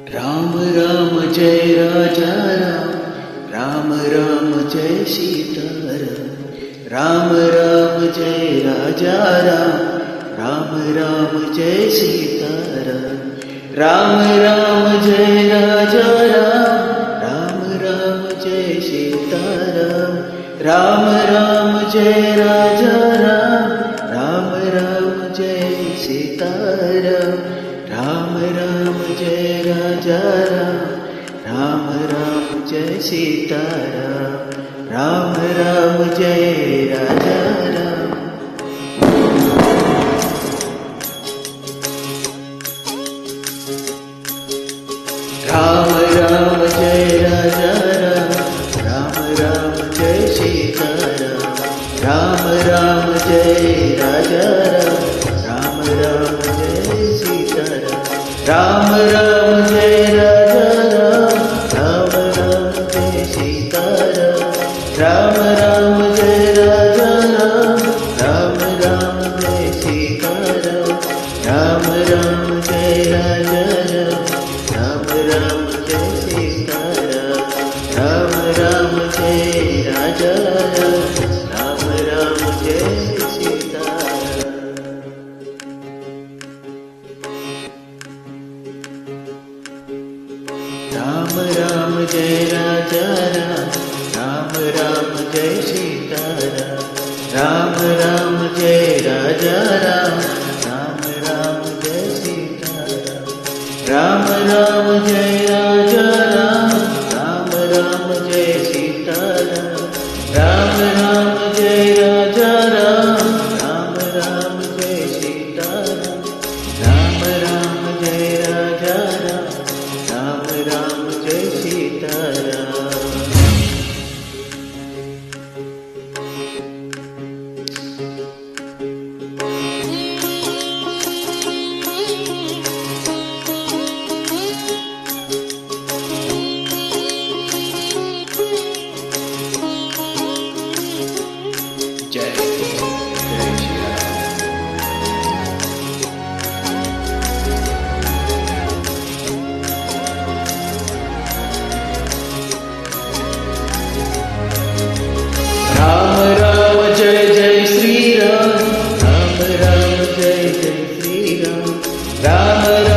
Ram Ram Jai Raja Ram, Ram Ram Jai Sitaram. Ram Ram Jai Raja Ram, Ram Ram Jai Sitaram. Ram Ram Jai Raja Ram, Ram Ram Jai Sitaram. Ram Ram Jai Raja Ram, Ram Ram Jai Sitaram. Ram Ram Jai Raja Ram, Ram Ram Jai Sitaram. Ram Ram Jai Raja Ram. Ram Ram Jai Raja Ram, Ram Ram Jai Sitaram. Ram Ram Jai Raja Ram, Ram Ram Jai Sitaram. Ram Ram Jai Raja Ram, Ram Ram Jai Sitaram. Ram Ram Jai Raja Ram, Ram Ram Jai Sitaram. Ram Ram Jai Raja Ram, Ram Ram Jai Sitaram. Ram Ram Jai Raja Ram, Ram Ram Jai Sitaram. Ram Ram Jai Raja Ram, Ram Ram Jai Sitaram. Ram Ram Jai Raja Ram, Ram Ram Jai Sitaram. Ram Ram Jai Raja Ram, Ram Ram Jai Sitaram. Ram Ram Jai Raja Ram, Ram Ram Jai Sitaram. Ram Ram Jai Raja Ram, Ram Ram Jai Sitaram. Jai Jai Shri Ram. Ram Ram Jai Jai Shri Ram, Ram Ram Jai Jai Shri Ram. Ram Ram